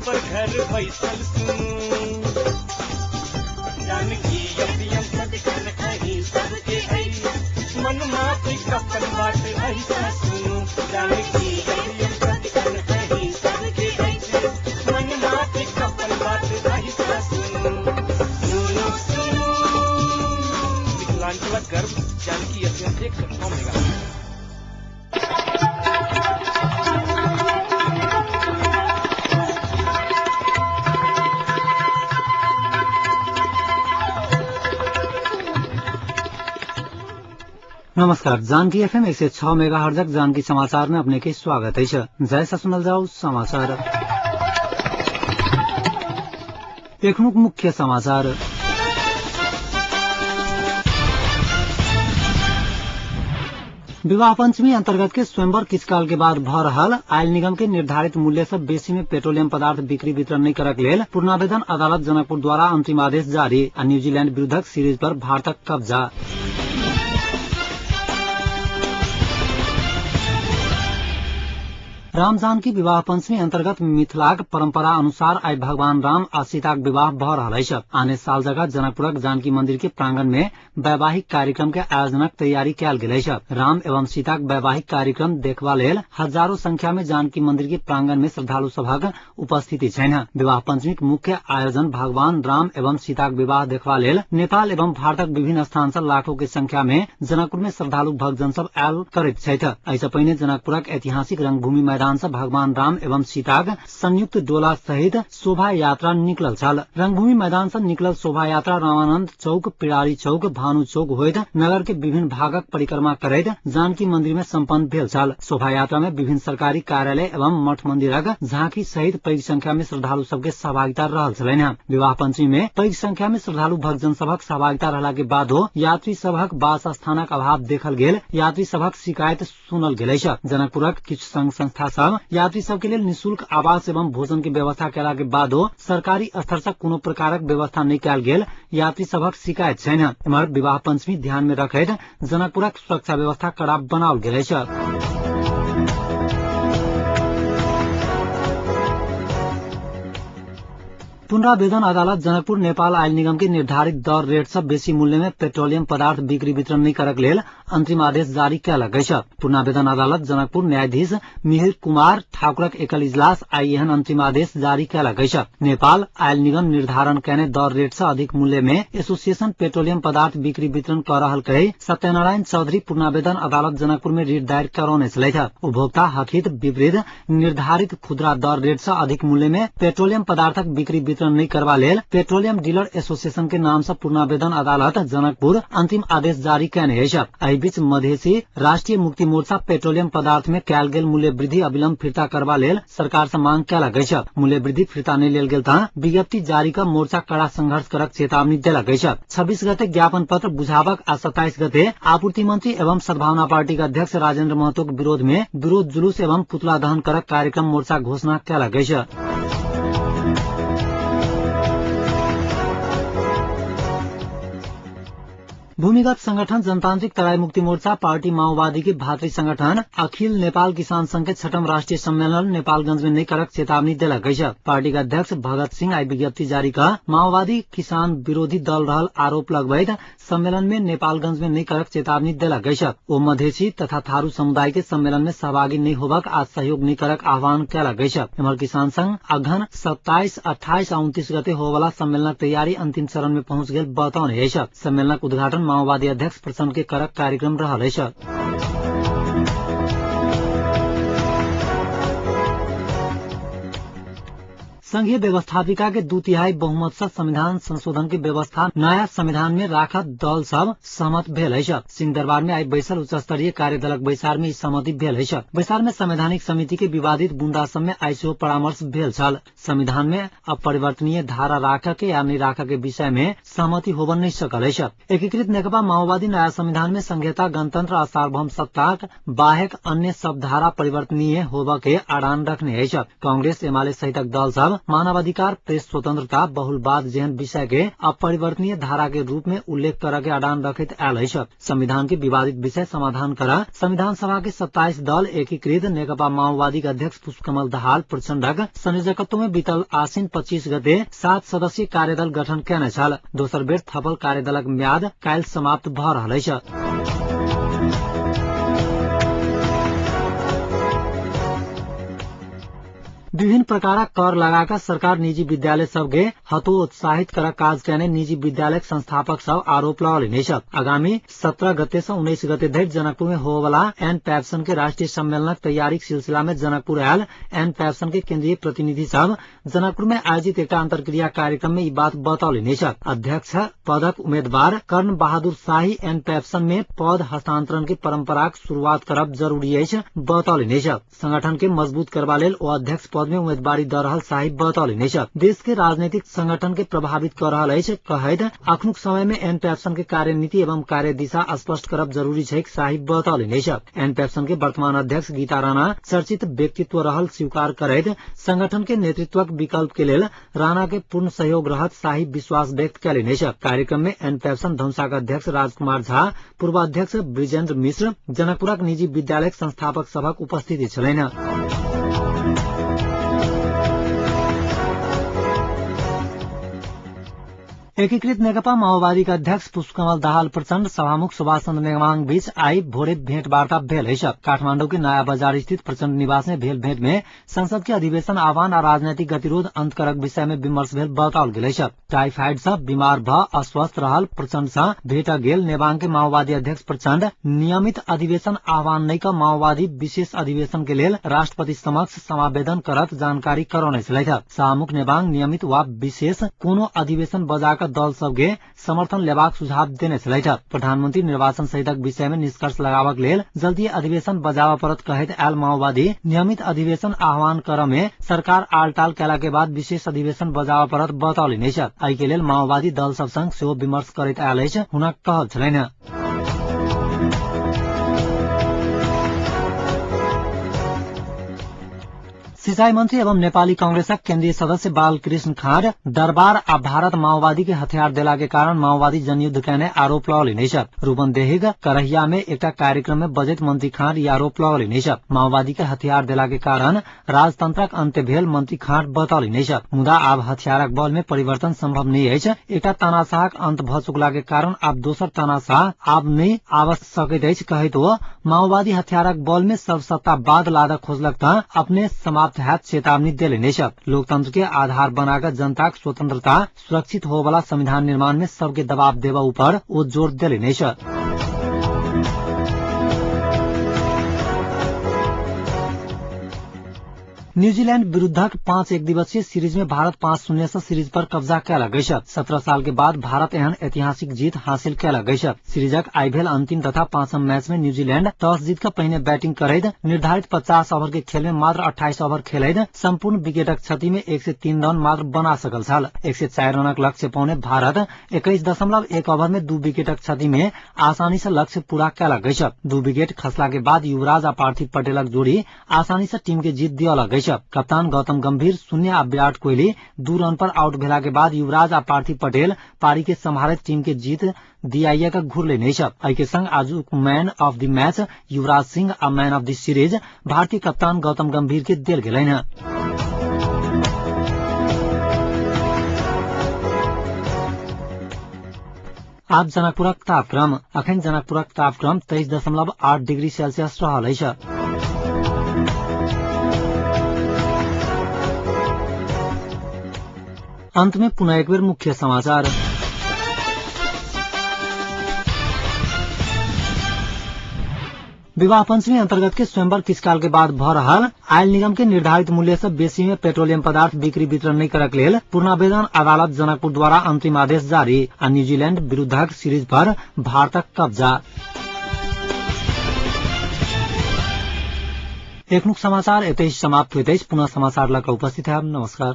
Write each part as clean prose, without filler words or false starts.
पर घर बैसल सुनू जानकी यतियम सदकन कहीं सबके आई मन माफी कपन बाट ऐसा सुनू जानकी यतियम सदकन कहीं सबके आई मन माफी कपन बाट ऐसा सुनू सुनू सुनू विकलांगता गर्भ जानकी यतियम 106 मेगा। नमस्कार, जानकी एफएम 106 मेगाहर्ज जानकी समाचार में अपने के स्वागत है। जैसा सुनल जाओ समाचार। देखनुक मुख्य समाचार। विवाह पंचमी अंतर्गत के स्वयंवर किछकाल के बाद भ रहल आयल निगम के निर्धारित मूल्य से बेसी में पेट्रोलियम पदार्थ बिक्री वितरण नहीं करक लेल पूर्णावेदन अदालत जनकपुर द्वारा अंतिम आदेश जारी। न्यूजीलैंड विरुद्धक सीरीज पर भारतक कब्जा। राम जानकी विवाह पंचमी अंतर्गत मिथिलाक परंपरा अनुसार आई भगवान राम आ सीताक विवाह भ रहल अछि। आने साल जगह जनकपुरक जानकी मंदिर के प्रांगण में वैवाहिक कार्यक्रम के आयोजनक तैयारी कयल गेल अछि। राम एवं सीताक वैवाहिक कार्यक्रम देखबा लेल हजारों संख्या में जानकी मंदिर के प्रांगण में श्रद्धालु सभक उपस्थिति छनि। विवाह पंचमीक मुख्य आयोजन भगवान राम एवं सीताक विवाह देखबा लेल नेपाल एवं भारतक विभिन्न स्थान से लाखों के संख्या में जनकपुर में श्रद्धालु भक्तजन सब आयल करैत छथि। एहिसँ पहिने जनकपुरक ऐतिहासिक रंगभूमि मैदान से भगवान राम एवं सीताक संयुक्त डोला सहित शोभा यात्रा निकलल छल। रंगभूमि मैदान से निकलल शोभा यात्रा रामानंद चौक, पिड़ारी चौक, भानु चौक होइत नगर के विभिन्न भागक परिक्रमा करैत जानकी मंदिर में संपन्न भेल छल। शोभा यात्रा में विभिन्न सरकारी कार्यालय एवं मठ मंदिरक झांकी सहित पैघ संख्या में श्रद्धालु सबके सहभागिता रहल छलनि। विवाह पंचमी में पैघ संख्या में श्रद्धालु भक्तजन सभक सहभागिता रहला के बादो यात्री सभक वास स्थानक अभाव देखल गेल। यात्री सभक शिकायत सुनल गेल अछि। जनकपुरक किछु संघ संस्था सब यात्री सबके लेल निःशुल्क आवास एवं भोजन के व्यवस्था केला के बादो सरकारी स्तर से कोनो प्रकारक व्यवस्था नहीं कयल गेल यात्री सभक शिकायत छनि। एम्हर विवाह पंचमी ध्यान में रखैत जनकपुरक सुरक्षा व्यवस्था कड़ा बनाओल गेल अछि। पुनरावेदन अदालत जनकपुर नेपाल आयल निगम के निर्धारित दर रेट से बेसी मूल्य में पेट्रोलियम पदार्थ बिक्री वितरण नहीं करक लेल अंतिम आदेश जारी कयलक अछि। पुनरावेदन अदालत जनकपुर न्यायाधीश मिहिर कुमार ठाकुरक एकल इजलास आई एहन अंतिम आदेश जारी कयलक अछि। नेपाल आयल निगम निर्धारण कयने दर रेट से अधिक मूल्य में एसोसिएशन पेट्रोलियम पदार्थ बिक्री वितरण कर रहल कही सत्यनारायण चौधरी पुनरावेदन अदालत जनकपुर में रिट दायर करौने छलथि। उपभोक्ता हकित विपरीत निर्धारित खुदरा दर रेट से अधिक मूल्य में पेट्रोलियम पदार्थक बिक्री वितरण नहीं करवा लेल पेट्रोलियम डीलर एसोसिएशन के नाम से पुनरावेदन अदालत जनकपुर अंतिम आदेश जारी कयने अछि। एहि बीच मधेसी राष्ट्रीय मुक्ति मोर्चा पेट्रोलियम पदार्थ में कयल गेल मूल्य वृद्धि अविलंब फिरता करवा लेल सरकार से मांग कयलक अछि। मूल्य वृद्धि फिरता नहीं लेल गेल त विज्ञप्ति जारी कर मोर्चा कड़ा संघर्ष करक चेतावनी देलक अछि। 26 गते ज्ञापन पत्र बुझावक आ 27 गते आपूर्ति मंत्री एवं सद्भावना पार्टी के अध्यक्ष राजेंद्र महतो के विरोध में विरोध जुलूस एवं पुतला दहन करक कार्यक्रम मोर्चा घोषणा कयलक अछि। भूमिगत संगठन जनतांत्रिक तराई मुक्ति मोर्चा पार्टी माओवादी के भातृ संगठन अखिल नेपाल किसान संघ के 6म राष्ट्रीय सम्मेलन नेपालगंज में नहीं करक चेतावनी देलक अछि। पार्टी के अध्यक्ष भगत सिंह आई विज्ञप्ति जारी कर माओवादी किसान विरोधी दल रहल आरोप लगबैत सम्मेलन में नेपालगंज में नहीं करक चेतावनी देलक अछि। ओ मधेसी तथा थारू समुदाय के सम्मेलन में सहभागी नहीं होबक आ सहयोग नहीं करक आह्वान कयलक अछि। एम्हर किसान संघ अघन 27, 28 आ 29 गते होबला सम्मेलनक तैयारी अंतिम चरण में पहुंच गेल बतौने अछि। सम्मेलनक उद्घाटन माओवादी अध्यक्ष प्रचंड के करक कार्यक्रम रहल अछि। संघीय व्यवस्थापिका के 2/3 बहुमत से संविधान संशोधन के व्यवस्था नया संविधान में राखत दल सब सहमत भेल अछि। सिंहदरबार में आई बैसल उच्च स्तरीय कार्यदलक बैसार में सहमति भेल अछि। बैसार में संवैधानिक समिति के विवादित बुंदा सब में आई सेहो परामर्श भेल छल। संविधान में अपरिवर्तनीय धारा राखक या नहीं राखक के विषय में सहमति होबन नहीं सकल अछि। एकीकृत नेकपा माओवादी नया संविधान में संघीयता, गणतंत्र आ सार्वभौम सत्ताक बाहेक अन्य सब धारा परिवर्तनीय होबा के अड़ान रखने अछि। कांग्रेस, एमाले सहितक दल सब मानवाधिकार, प्रेस स्वतंत्रता, बहुलवाद जैन विषय के अपरिवर्तनीय धारा के रूप में उल्लेख कर के अडान रखित आयल है। संविधान के विवादित विषय समाधान करा संविधान सभा के 27 दल एकीकृत नेकपा माओवादी के अध्यक्ष पुष्पकमल दाहाल प्रचण्डक संयोजकत्व में बीतल आसीन 25 गते 7 सदस्यीय कार्यदल गठन केने छल। दोसर बेर थपल कार्यदलक म्याद काल्हि समाप्त भ रहल अछि। विभिन्न प्रकारक कर लगाकर सरकार निजी विद्यालय सबके हतोत्साहित कर काज करने निजी विद्यालय संस्थापक सब आरोप लगौले छथि। आगामी 17 गते से 19 गते धरि जनकपुर में होवला एन पैप्सन के राष्ट्रीय सम्मेलनक तैयारी सिलसिला में जनकपुर आयल एन पैप्सन के केंद्रीय प्रतिनिधि सब जनकपुर में आयोजित एक अंतरक्रिया कार्यक्रम में ये बात बतौले छथि। अध्यक्ष पदक उम्मीदवार कर्ण बहादुर शाही एन पैप्सन में पद हस्तांतरण की परंपरा शुरुआत करब जरूरी अछि बतौले छथि। संगठन के मजबूत करबा लेल ओ अध्यक्ष पद में उम्मीदवारी द रहल शाही बतौले छथि। देश के राजनीतिक संगठन के प्रभावित कर रहल अछि कहैत अखनुक समय में एन पैप्सन के कार्यनीति एवं कार्य दिशा स्पष्ट करब जरूरी छै शाही बतौले छथि। एन पैप्सन के वर्तमान अध्यक्ष गीता राणा चर्चित व्यक्तित्व रहल स्वीकार करैत संगठन के नेतृत्वक विकल्प के लेल राणा के पूर्ण सहयोग रहत शाही विश्वास व्यक्त कयलनि छथि। कार्यक्रम में एन पैप्सन धनुषा के अध्यक्ष राजकुमार झा, पूर्व अध्यक्ष ब्रिजेंद्र मिश्र, जनकपुरक निजी विद्यालय संस्थापक सभक उपस्थिति छलैन। एकीकृत नेकपा माओवादी का अध्यक्ष पुष्पकमल दाहाल प्रचण्ड सभामुख सुभाष चन्द्र नेमाङ बीच आई भोरे भेंटवार्ता भेल है। काठमांडू के नया बाजार स्थित प्रचण्ड निवास में भेल भेंट में संसद के अधिवेशन आह्वान और राजनीतिक गतिरोध अंत करक विषय में विमर्श भेल बताओल गेल है। टाइफाइड से बीमार भ अस्वस्थ रहल प्रचण्ड से भेट गेल नेवांग के माओवादी अध्यक्ष प्रचण्ड नियमित अधिवेशन आह्वान नहीं कर माओवादी विशेष अधिवेशन के लेल राष्ट्रपति समक्ष समावेदन करत जानकारी करौने छलैथ। सभामुख नेवांग नियमित वा विशेष कोनो अधिवेशन बजाकर दल सबके समर्थन लेबाक सुझाव देने छलैथ। प्रधानमंत्री निर्वाचन सहितक विषय में निष्कर्ष लगाबक लेल जल्दी अधिवेशन बजाबा परत कहैत आयल माओवादी नियमित अधिवेशन आह्वान कर में सरकार आलटाल कैला के बाद विशेष अधिवेशन बजाबा परत बतौले छथि। एहि के लेल माओवादी दल सब संग सेहो विमर्श करैत आयल अछि हुनका कहल छलैन। सिंचाई मंत्री एवं नेपाली कांग्रेसक केंद्रीय सदस्य बालकृष्ण खाँड दरबार आ भारत माओवादी के हथियार देला के कारण माओवादी जनयुद्ध कहने आरोप लगौले छथि। रूपन्देहीक करहिया में एक कार्यक्रम में बजैत मंत्री खाँड ई आरोप लगौले छथि। माओवादी के हथियार देला के कारण राजतंत्रक अंत्य भेल मंत्री खाँड बतौले छथि। मुदा आब हथियारक बल में परिवर्तन संभव नहीं अछि। एकटा तानाशाहक अंत भ चुकला के कारण आब दोसर तानाशाह आब नहीं आब सकैत अछि कहैत ओ माओवादी हथियारक बल में सब सत्ता बाद लादक खोजलक त अपने समाप्त चेतावनी देले छथि। लोकतंत्र के आधार बनाकर जनता स्वतंत्रता सुरक्षित हो वाला संविधान निर्माण में सबके दबाव देवा ऊपर वो जोर देले छथि। न्यूजीलैंड विरुद्धक 5 एक दिवसीय सीरीज में भारत 5-0 से सीरीज पर कब्जा कैलक अछि। 17 साल के बाद भारत एहन ऐतिहासिक जीत हासिल कैलक अछि। सीरीजक आई भेल अंतिम तथा 5म मैच में न्यूजीलैंड टॉस जीत कर पहिने बैटिंग करैत निर्धारित 50 ओवर के खेल में मात्र 28 ओवर खेलैत संपूर्ण विकेटक क्षति में 103 रन मात्र बना सकल छल। 104 रनक लक्ष्य पौने भारत 21.1 ओवर में 2 विकेटक क्षति में आसानी से लक्ष्य पूरा कैलक अछि। 2 विकेट खसला के बाद युवराज आ पार्थिव पटेलक जोड़ी आसानी से टीम के जीत दियलक अछि। कप्तान गौतम गंभीर 0 आ विराट कोहली 2 रन पर आउट भेला के बाद युवराज आ पार्थिव पटेल पारी के संभालित टीम के जीत दियाइया का घुरले छथि। एहि के संग आजुक man of the match Yuvraj Singh uh man of the series भारतीय कप्तान गौतम गंभीर के देल गेलैन। आज जनकपुरक तापक्रम अखन जनकपुरक तापक्रम 23.8 डिग्री सेल्सियस रहल अछि। अंत में पुनः एक बेर मुख्य समाचार। विवाह पंचमी अंतर्गत के स्वयंवर किछकाल के बाद भ रहल आयल निगम के निर्धारित मूल्य से बेसी में पेट्रोलियम पदार्थ बिक्री वितरण नहीं करक लेल पूर्णावेदन अदालत जनकपुर द्वारा अंतिम आदेश जारी आ न्यूजीलैंड विरुद्धक सीरीज पर भारतक कब्जा। एखनुक समाचार एतै समाप्त होइत अछि। पुनः समाचार लऽ कऽ उपस्थित है। नमस्कार।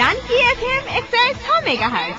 Janaki FM 106 megahertz.